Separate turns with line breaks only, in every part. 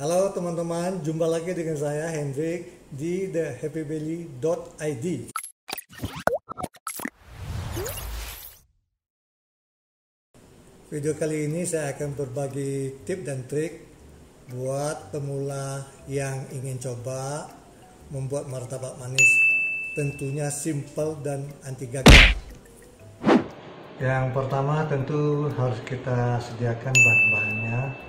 Halo teman-teman, jumpa lagi dengan saya Hendrik di thehappybelly.id. Video kali ini saya akan berbagi tips dan trik buat pemula yang ingin coba membuat martabak manis. Tentunya simple dan anti gagal. Yang pertama tentu harus kita sediakan bahan-bahannya.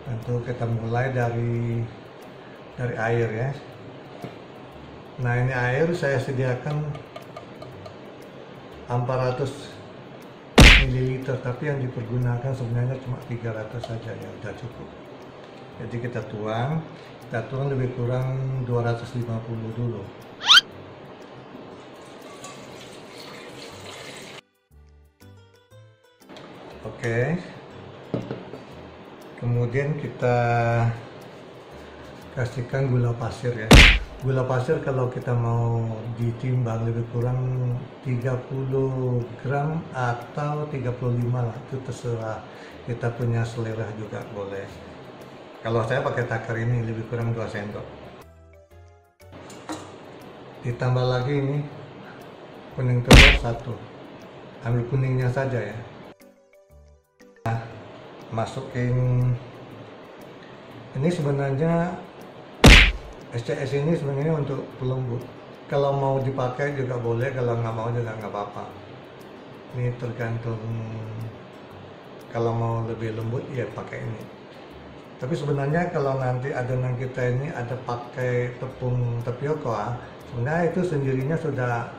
Tentu kita mulai dari air ya. Nah, ini air saya sediakan 400 ml, tapi yang dipergunakan sebenarnya cuma 300 saja ya, udah cukup. Jadi kita tuang lebih kurang 250 dulu. Oke. Kemudian kita kasihkan gula pasir ya. Gula pasir kalau kita mau ditimbang lebih kurang 30 gram atau 35 lah, itu terserah, kita punya selera juga boleh. Kalau saya pakai takar ini lebih kurang 2 sendok. Ditambah lagi ini kuning telur 1, ambil kuningnya saja ya. Nah, masukin ini, sebenarnya SCS ini sebenarnya untuk pelembut. Kalau mau dipakai juga boleh, kalau nggak mau juga nggak apa-apa. Ini tergantung, kalau mau lebih lembut ya pakai ini. Tapi sebenarnya kalau nanti adonan kita ini ada pakai tepung tapioka, sebenarnya itu sendirinya sudah,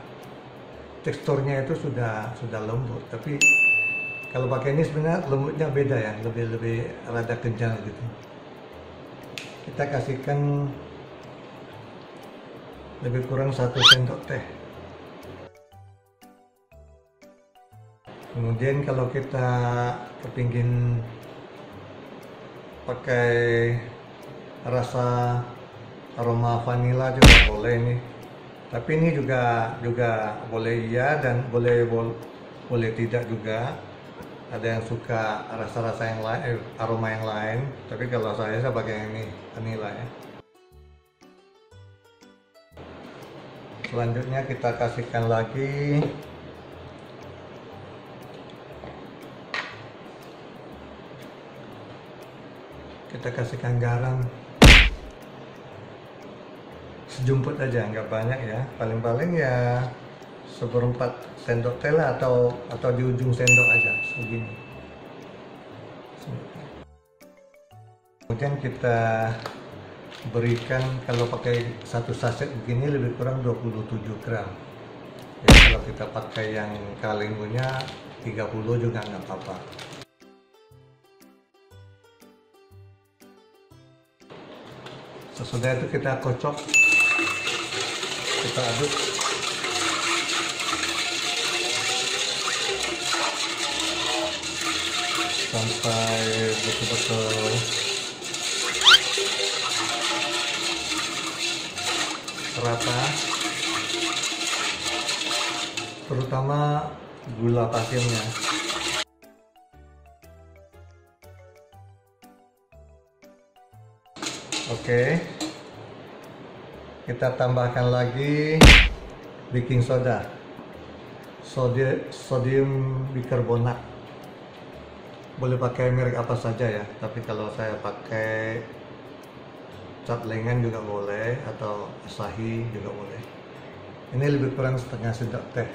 teksturnya itu sudah lembut. Tapi kalau pakai ini sebenarnya lembutnya beda ya, lebih rada kencang gitu. Kita kasihkan lebih kurang 1 sendok teh. Kemudian kalau kita kepingin pakai rasa aroma vanila juga boleh nih. Tapi ini juga boleh iya dan boleh tidak juga. Ada yang suka rasa-rasa yang lain, aroma yang lain. Tapi kalau saya pakai yang ini, vanila ya. Selanjutnya kita kasihkan lagi garam sejumput aja, nggak banyak ya, paling-paling ya 1/4 sendok teh lah, atau di ujung sendok aja segini. Kemudian kita berikan, kalau pakai 1 saset begini lebih kurang 27 gram ya. Kalau kita pakai yang kalenggunya 30 juga nggak apa-apa. Sesudah itu kita kocok, kita aduk sampai betul-betul rata, terutama gula pasirnya. Oke, kita tambahkan lagi baking soda, sodium bikarbonat. Boleh pakai merek apa saja ya, tapi kalau saya pakai cat lengan juga boleh, atau Asahi juga boleh. Ini lebih kurang setengah sendok teh.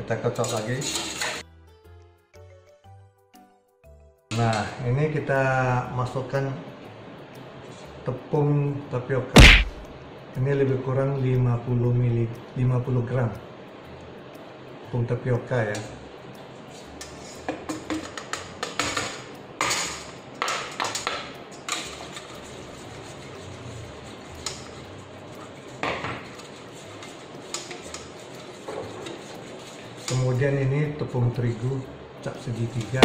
Kita kocok lagi. Nah, ini kita masukkan tepung tapioka. Ini lebih kurang 50 gram tepung tapioka ya. Kemudian ini tepung terigu cap segitiga.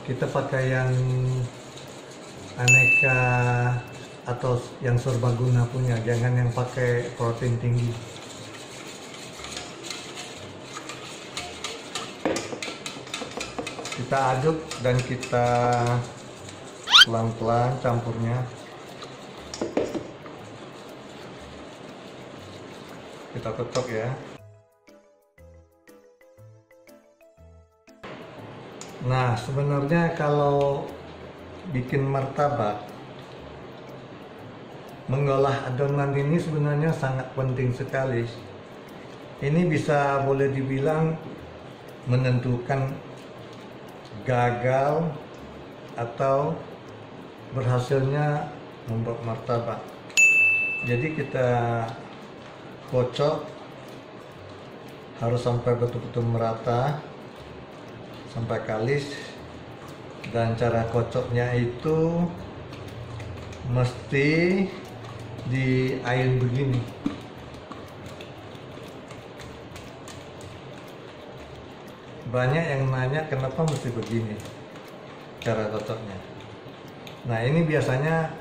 Kita pakai yang aneka atau yang serbaguna punya, jangan yang pakai protein tinggi. kita aduk dan kita pelan-pelan campurnya. Kita kocok ya. Nah, sebenarnya kalau bikin martabak, mengolah adonan ini sebenarnya sangat penting sekali. Ini bisa boleh dibilang menentukan gagal atau berhasilnya membuat martabak. Jadi kita kocok harus sampai betul-betul merata, sampai kalis, dan cara kocoknya itu mesti di air begini. Banyak yang nanya kenapa mesti begini cara kocoknya. Nah, ini biasanya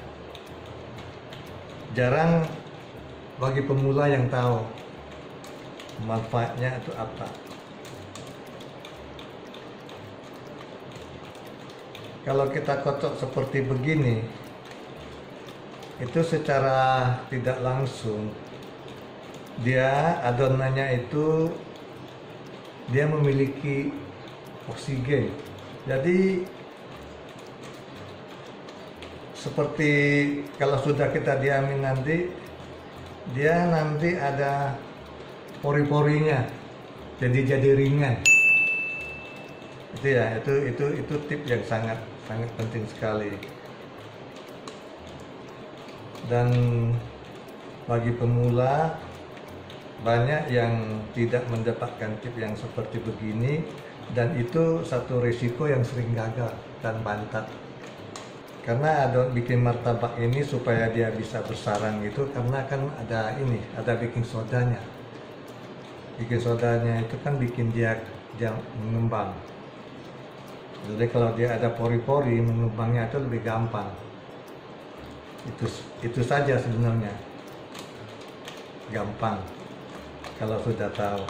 jarang bagi pemula yang tahu manfaatnya itu apa. Kalau kita kocok seperti begini, itu secara tidak langsung dia adonannya itu dia memiliki oksigen. Jadi seperti kalau sudah kita diamin nanti, dia nanti ada pori-porinya, jadi ringan. Itu ya, itu tip yang sangat penting sekali. Dan bagi pemula, banyak yang tidak mendapatkan tip yang seperti begini, dan itu satu risiko yang sering gagal dan bantat. Karena bikin martabak ini supaya dia bisa bersarang itu karena kan ada baking sodanya. Baking sodanya itu kan bikin dia mengembang. Jadi kalau dia ada pori-pori, mengembangnya itu lebih gampang. Itu saja sebenarnya, gampang kalau sudah tahu.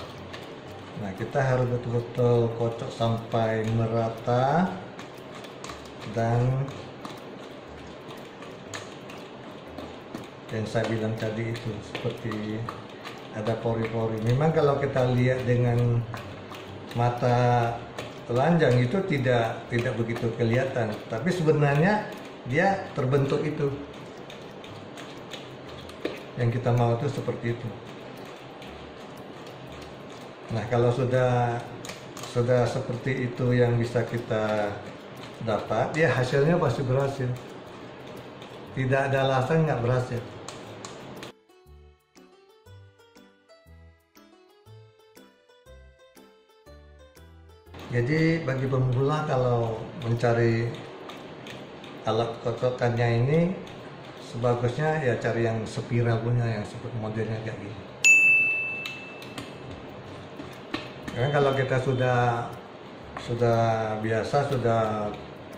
Nah, kita harus betul-betul kocok sampai merata dan yang saya bilang tadi itu seperti ada pori-pori. Memang kalau kita lihat dengan mata telanjang itu tidak begitu kelihatan, tapi sebenarnya dia terbentuk itu. Yang kita mau itu seperti itu. Nah, kalau sudah seperti itu yang bisa kita dapat, ya hasilnya pasti berhasil. Tidak ada alasan nggak berhasil. Jadi bagi pemula kalau mencari alat kocokannya ini, sebagusnya ya cari yang spiral punya, yang seperti modelnya kayak gini. Karena kalau kita sudah biasa,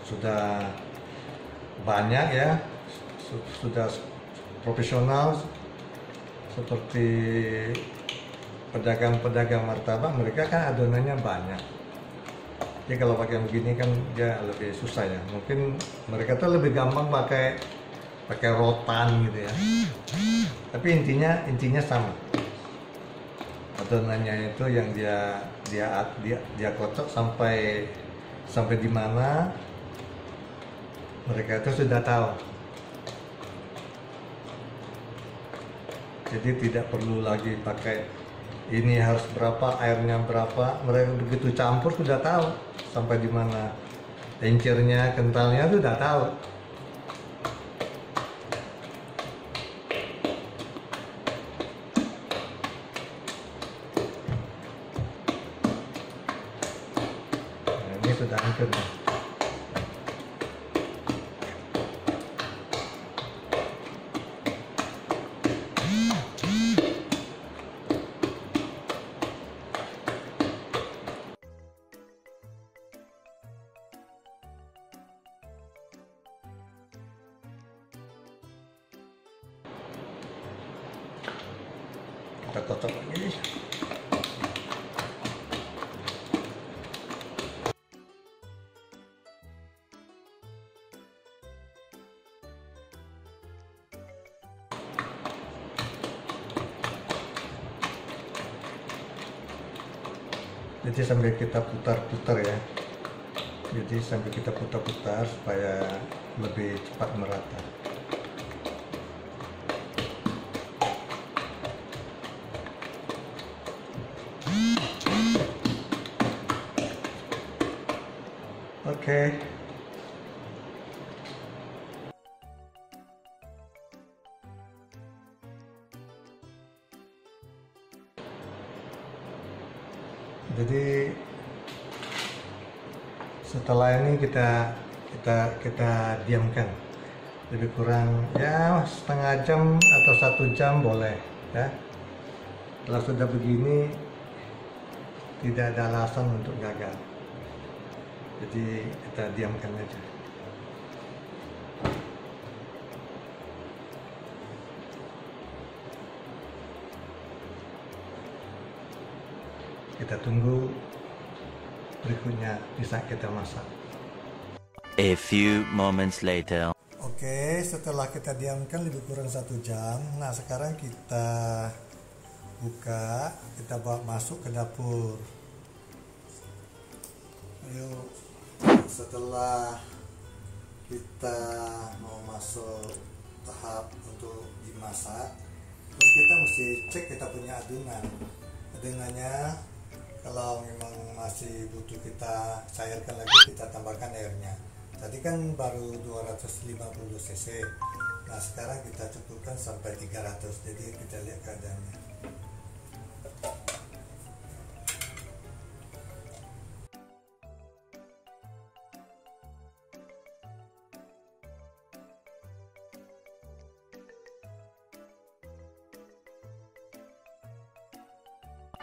sudah banyak ya, sudah profesional seperti pedagang martabak, mereka kan adonannya banyak. Jadi kalau pakai begini kan dia lebih susah ya. Mungkin mereka tuh lebih gampang pakai rotan gitu ya. Tapi intinya sama. Adonannya itu yang dia kocok sampai di mana mereka itu sudah tahu. Jadi tidak perlu lagi pakai ini harus berapa, airnya berapa. Mereka begitu campur sudah tahu sampai di mana encernya, kentalnya sudah tahu. Nah, ini sudah hancur nih. Kita cocok lagi. Jadi sambil kita putar-putar ya. Jadi sambil kita putar-putar supaya lebih cepat merata. Oke. Jadi setelah ini kita diamkan lebih kurang ya setengah jam atau 1 jam boleh ya. Kalau sudah begini tidak ada alasan untuk gagal. Jadi kita diamkan aja. Kita tunggu berikutnya di saat kita masak.
A few moments later.
Oke, setelah kita diamkan lebih kurang 1 jam. Nah, sekarang kita buka, kita bawa masuk ke dapur. Ayo, setelah kita mau masuk tahap untuk dimasak, terus kita mesti cek kita punya adonannya. Kalau memang masih butuh kita cairkan lagi, kita tambahkan airnya. Tadi kan baru 250 cc. Nah, sekarang kita cukupkan sampai 300. Jadi kita lihat keadaannya.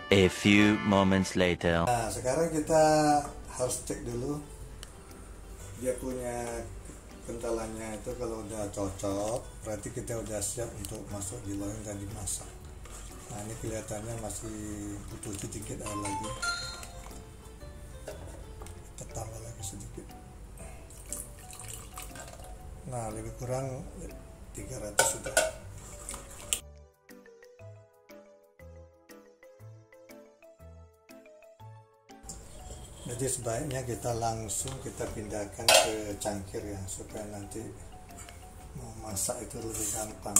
A few moments later.
Nah, sekarang kita harus cek dulu dia punya kentalannya itu. Kalau udah cocok, berarti kita udah siap untuk masuk di loyang dan dimasak. Nah, ini kelihatannya masih butuh sedikit air lagi. Kita tambah lagi sedikit. Nah, lebih kurang 300 sudah. Jadi sebaiknya kita langsung kita pindahkan ke cangkir ya, supaya nanti mau masak itu lebih gampang.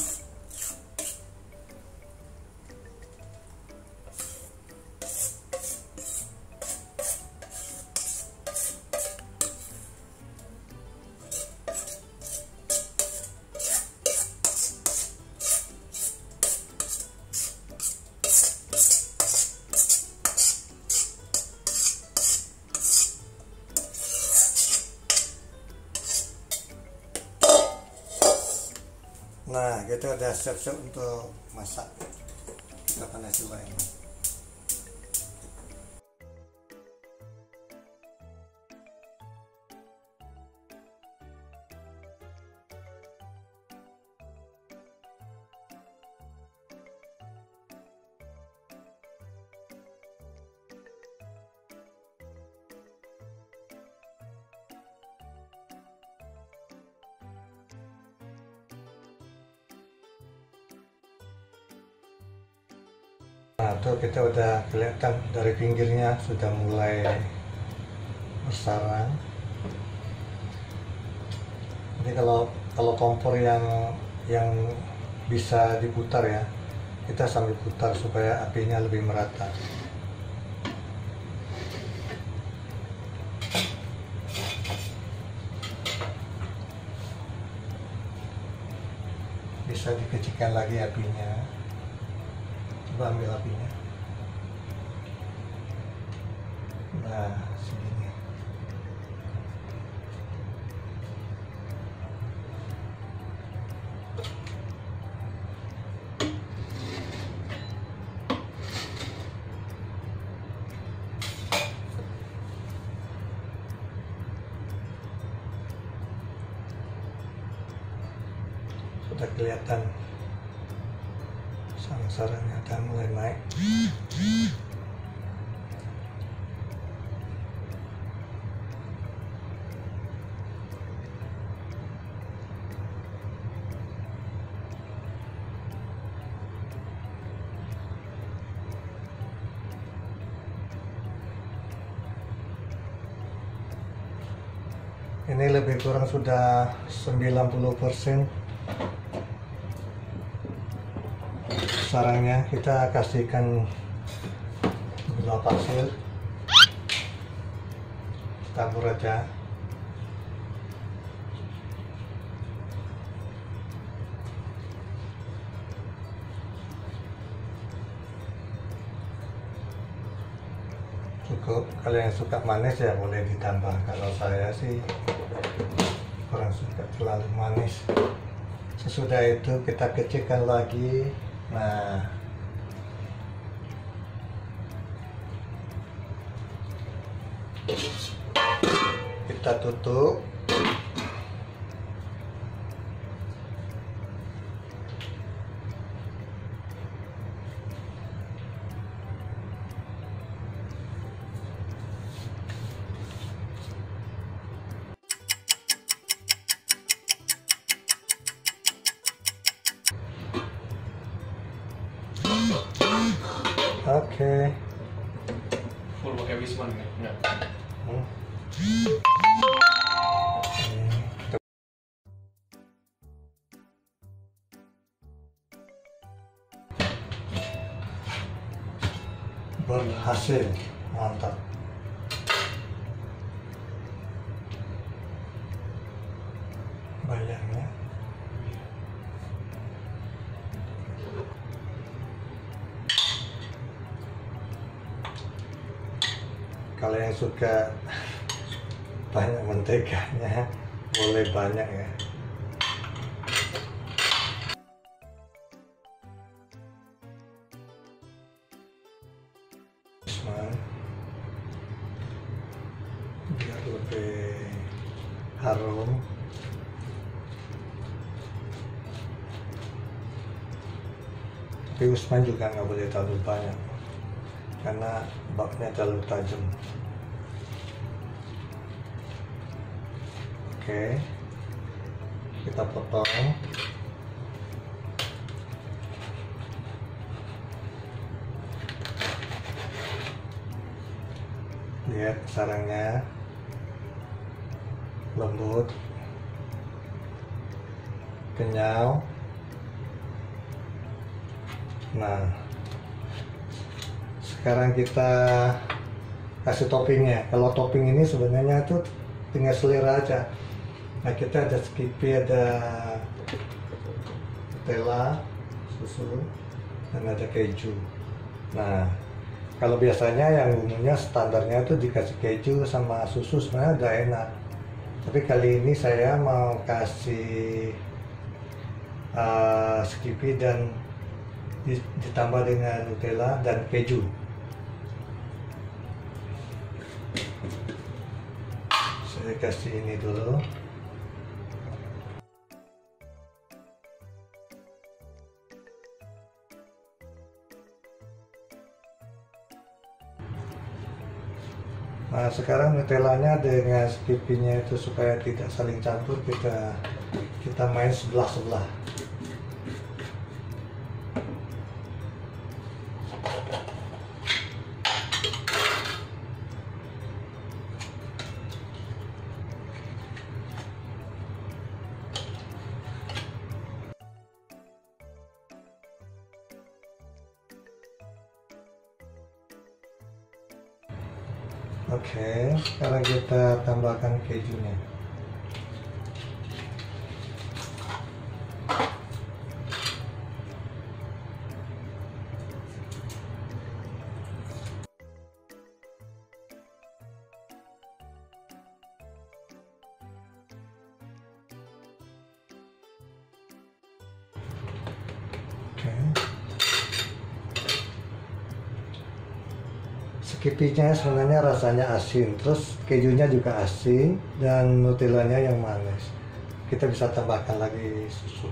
Nah, kita udah siap-siap untuk masak. Kita panas dulu ini. Nah, tuh kita udah kelihatan dari pinggirnya sudah mulai bersarang. Jadi kalau kompor yang bisa diputar ya, kita sambil putar supaya apinya lebih merata. Bisa dikecilkan lagi apinya. Coba ambil apinya. Nah, segini. Sudah kelihatan sangsaranya udah mulai naik. Ini lebih kurang sudah 90%. Sarangnya kita kasihkan gula pasir, tabur aja. Cukup. Kalau yang suka manis ya boleh ditambah. Kalau saya sih kurang suka terlalu manis. Sesudah itu kita kecilkan lagi. Nah, kita tutup. Oke.
Full pakai Wisman ya? Enggak.
Berhasil, mantap. Bayangnya. Kalau yang suka banyak menteganya, boleh banyak ya. Biar lebih harum. Tapi Usman juga nggak boleh terlalu banyak, karena baknya terlalu tajam. Oke, kita potong. Lihat sarangnya lembut, kenyal. Nah, sekarang kita kasih toppingnya. Kalau topping ini sebenarnya itu tinggal selera aja. Nah, kita ada Skippy, ada Nutella, susu, dan ada keju. Nah, kalau biasanya yang umumnya standarnya itu dikasih keju sama susu, sebenarnya udah enak. Tapi kali ini saya mau kasih Skippy dan ditambah dengan Nutella dan keju. Saya kasih ini dulu. Nah, sekarang Nutellanya dengan Skippy-nya itu supaya tidak saling campur, kita main sebelah-sebelah. Oke, sekarang kita tambahkan kejunya. Oke. Skippy-nya sebenarnya rasanya asin, terus kejunya juga asin, dan Nutellanya yang manis. Kita bisa tambahkan lagi susu.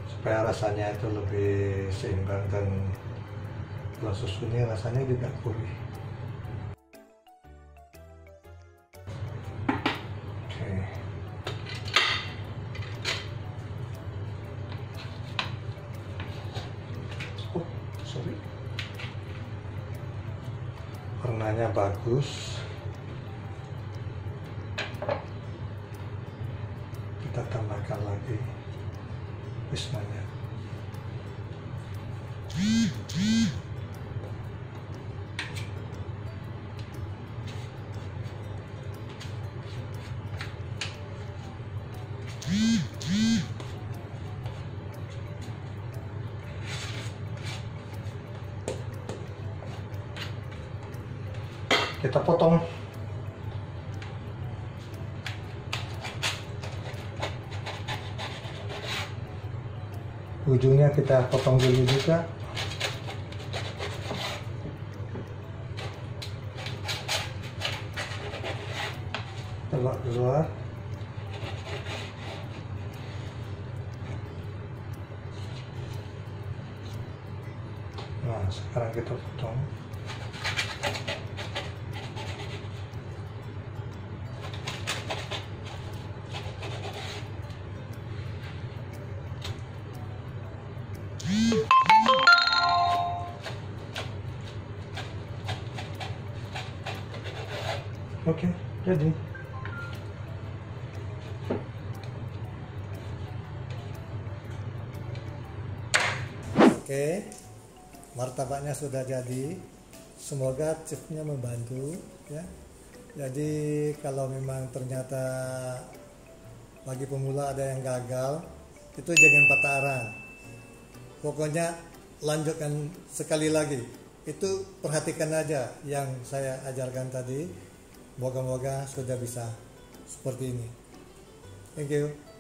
Supaya rasanya itu lebih seimbang, dan kalau susunya rasanya juga gurih. Oke. Oh, sorry. warnanya bagus. Kita tambahkan lagi wismanya. Kita potong. Ujungnya kita potong dulu juga. Telak keluar. Nah, sekarang kita potong. Oke, jadi martabaknya sudah jadi. Semoga tipsnya membantu ya. Jadi kalau memang ternyata bagi pemula ada yang gagal, itu jangan patah arang. Pokoknya lanjutkan sekali lagi. Itu perhatikan aja yang saya ajarkan tadi. Moga-moga sudah bisa seperti ini. Thank you.